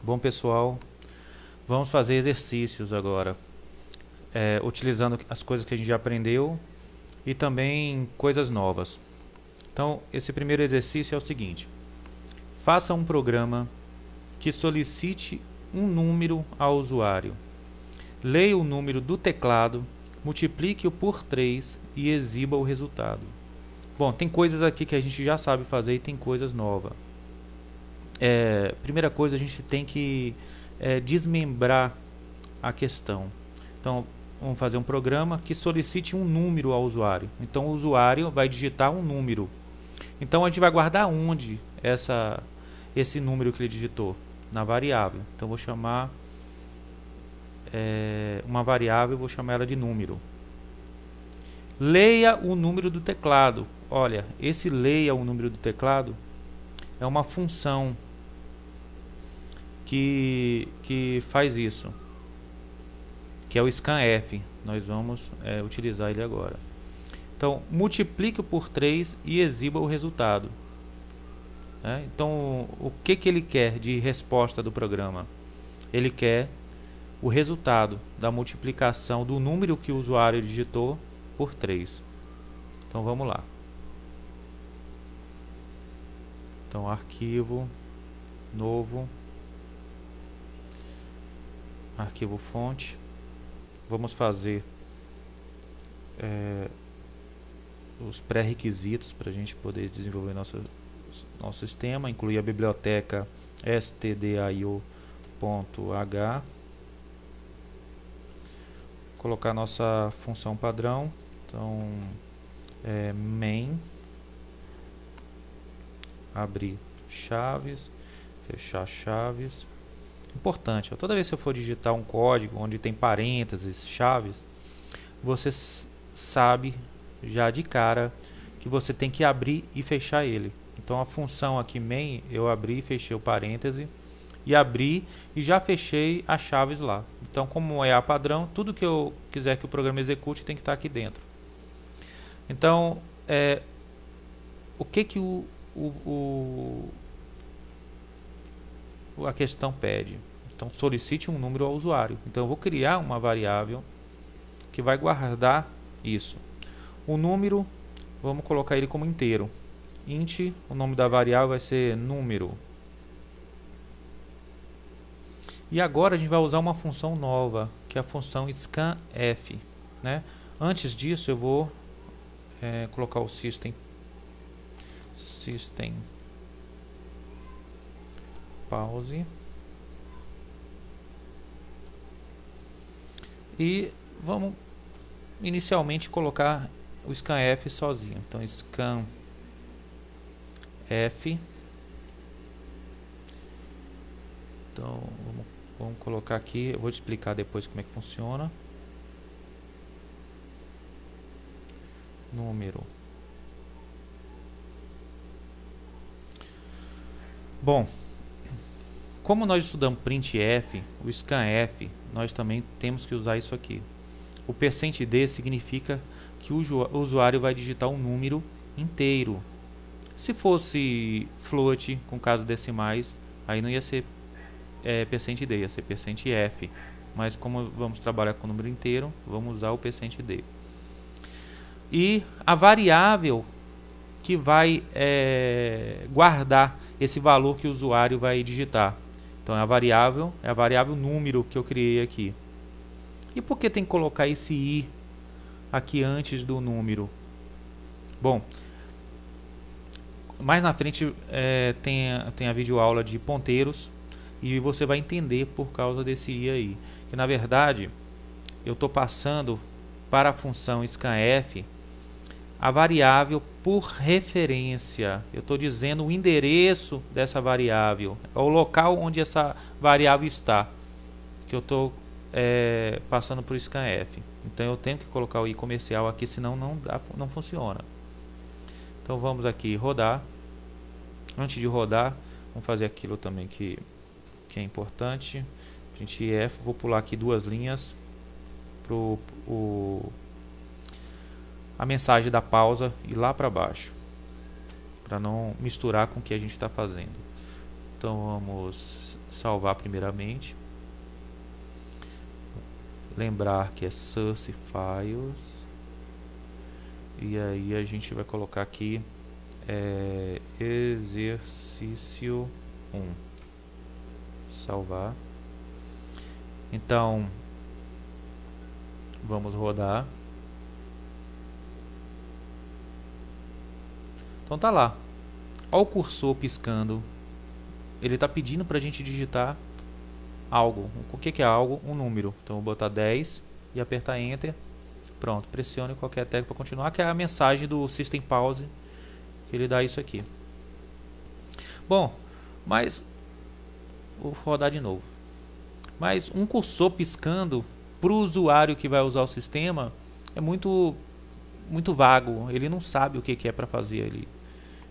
Bom, pessoal, vamos fazer exercícios agora, utilizando as coisas que a gente já aprendeu e também coisas novas. Então, esse primeiro exercício é o seguinte: faça um programa que solicite um número ao usuário. Leia o número do teclado, multiplique-o por 3 e exiba o resultado. Bom, tem coisas aqui que a gente já sabe fazer e tem coisas novas. Primeira coisa, a gente tem que desmembrar a questão. Então, vamos fazer um programa que solicite um número ao usuário. Então, o usuário vai digitar um número. Então, a gente vai guardar onde esse número que ele digitou? Na variável. Então, vou chamar uma variável, vou chamar ela de número. Leia o número do teclado. Olha, esse leia o número do teclado é uma função que faz isso, que é o scanf. Nós vamos utilizar ele agora. Então, multiplique por 3 e exiba o resultado. Então, o que ele quer de resposta do programa? Ele quer o resultado da multiplicação do número que o usuário digitou por 3. Então, vamos lá. Então, arquivo, novo, arquivo fonte. Vamos fazer os pré-requisitos para a gente poder desenvolver nosso sistema. Incluir a biblioteca stdio.h. Colocar nossa função padrão. Então, main, abrir chaves, fechar chaves. Importante, toda vez que eu for digitar um código onde tem parênteses, chaves, você sabe já de cara que você tem que abrir e fechar ele. Então a função aqui main, eu abri e fechei o parêntese, e abri e já fechei as chaves lá. Então, como é a padrão, tudo que eu quiser que o programa execute tem que estar aqui dentro. Então, o que a questão pede? Então, solicite um número ao usuário. Então, eu vou criar uma variável que vai guardar isso. O número, vamos colocar ele como inteiro. Int, o nome da variável vai ser número. E agora a gente vai usar uma função nova, que é a função scanf. Antes disso, eu vou colocar o system pause. E vamos inicialmente colocar o scanf sozinho. Então, scanf. Então, vamos colocar aqui. Eu vou te explicar depois como é que funciona. Número. Bom, como nós estudamos printf, o scanf, nós também temos que usar isso aqui. O %d significa que o usuário vai digitar um número inteiro. Se fosse float com casos decimais, aí não ia ser %d, ia ser %f. Mas como vamos trabalhar com o número inteiro, vamos usar o %d. E a variável que vai guardar esse valor que o usuário vai digitar. Então é a variável número que eu criei aqui. E por que tem que colocar esse i aqui antes do número? Bom, mais na frente tem a videoaula de ponteiros e você vai entender por causa desse i aí. Que na verdade eu estou passando para a função scanf a variável por referência. Eu estou dizendo o endereço dessa variável, é o local onde essa variável está, que eu estou passando por scanf. Então eu tenho que colocar o i comercial aqui, senão não funciona. Então vamos aqui rodar. Antes de rodar, vamos fazer aquilo também que é importante. Printf, vou pular aqui 2 linhas para a mensagem da pausa e lá para baixo, para não misturar com o que a gente está fazendo. Então vamos salvar primeiramente. Lembrar que é source files. E aí a gente vai colocar aqui exercício 1. Salvar. Então vamos rodar. Então tá lá. Olha o cursor piscando. Ele está pedindo para a gente digitar algo. O que é algo? Um número. Então eu vou botar 10 e apertar Enter. Pronto, pressione qualquer tecla para continuar, que é a mensagem do System Pause, que ele dá isso aqui. Bom, mas vou rodar de novo. Mas um cursor piscando para o usuário que vai usar o sistema é muito vago. Ele não sabe o que é para fazer ali.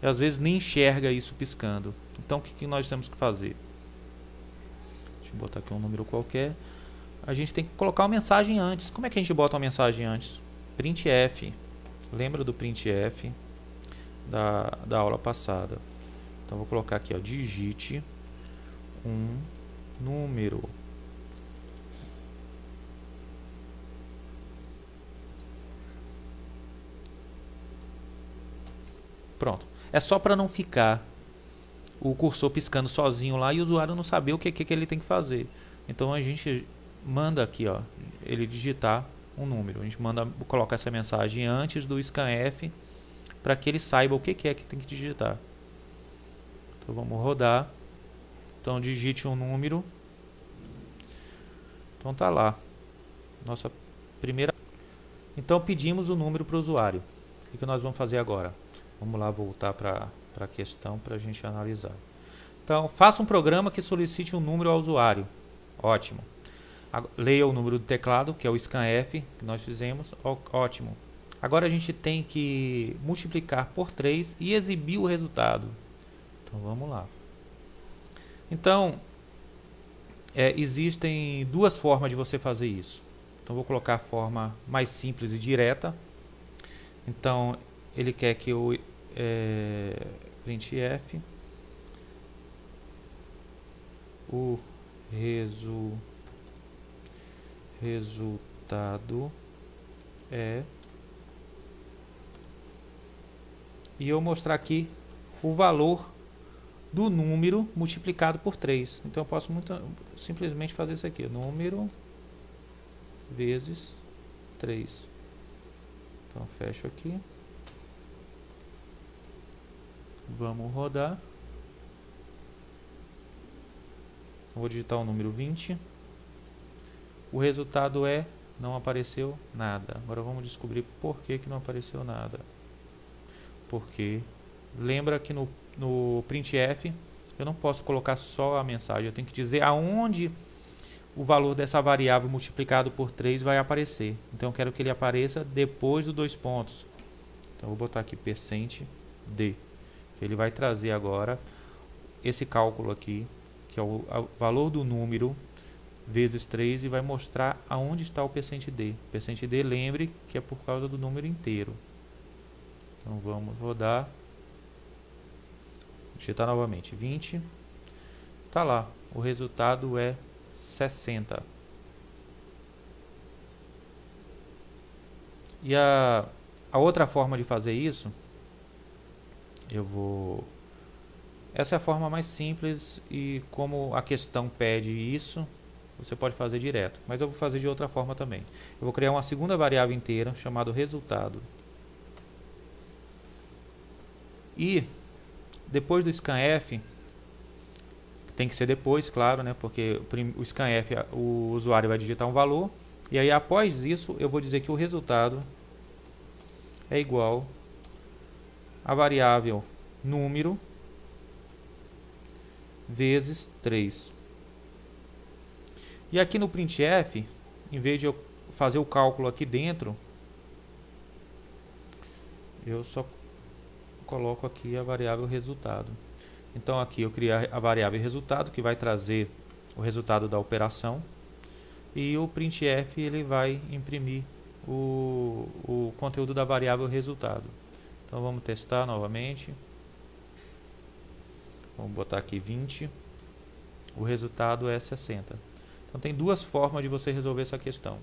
E às vezes nem enxerga isso piscando. Então o que nós temos que fazer? Deixa eu botar aqui um número qualquer. A gente tem que colocar uma mensagem antes. Como é que a gente bota uma mensagem antes? Printf. Lembra do printf da aula passada? Então vou colocar aqui, ó, digite um número. Pronto. É só para não ficar o cursor piscando sozinho lá e o usuário não saber o que ele tem que fazer. Então a gente manda aqui, ó, ele digitar um número. A gente coloca essa mensagem antes do scanf para que ele saiba o que é que tem que digitar. Então vamos rodar. Então digite um número. Então tá lá. Nossa primeira. Então pedimos o número para o usuário. O que nós vamos fazer agora? Vamos lá voltar para a questão para a gente analisar. Então faça um programa que solicite um número ao usuário. Ótimo. Leia o número do teclado, que é o scanf que nós fizemos. Ótimo. Agora a gente tem que multiplicar por 3 e exibir o resultado. Então vamos lá. Então existem duas formas de você fazer isso. Então vou colocar a forma mais simples e direta. Então ele quer que eu printf o resultado e eu mostrar aqui o valor do número multiplicado por 3. Então eu posso simplesmente fazer isso aqui, número vezes 3. Então fecho aqui. Vamos rodar. Vou digitar o número 20. O resultado não apareceu nada. Agora vamos descobrir por que não apareceu nada. Porque lembra que no printf eu não posso colocar só a mensagem. Eu tenho que dizer aonde o valor dessa variável multiplicado por 3 vai aparecer. Então eu quero que ele apareça depois do 2 pontos. Então eu vou botar aqui %d. Ele vai trazer agora esse cálculo aqui, que é o valor do número vezes 3, e vai mostrar aonde está o %d. %d, lembre que é por causa do número inteiro. Então vamos rodar. Digitar novamente 20. Tá lá, o resultado é 60. E a outra forma de fazer isso, essa é a forma mais simples, e como a questão pede isso, você pode fazer direto, mas eu vou fazer de outra forma também. Eu vou criar uma segunda variável inteira chamada resultado. E depois do scanf, tem que ser depois, claro, né, porque o scanf, o usuário vai digitar um valor, e aí após isso eu vou dizer que o resultado é igual a variável número vezes 3. E aqui no printf, em vez de eu fazer o cálculo aqui dentro, eu só coloco aqui a variável resultado. Então aqui eu criei a variável resultado, que vai trazer o resultado da operação, e o printf ele vai imprimir o conteúdo da variável resultado. Então vamos testar novamente. Vamos botar aqui 20. O resultado é 60. Então tem duas formas de você resolver essa questão.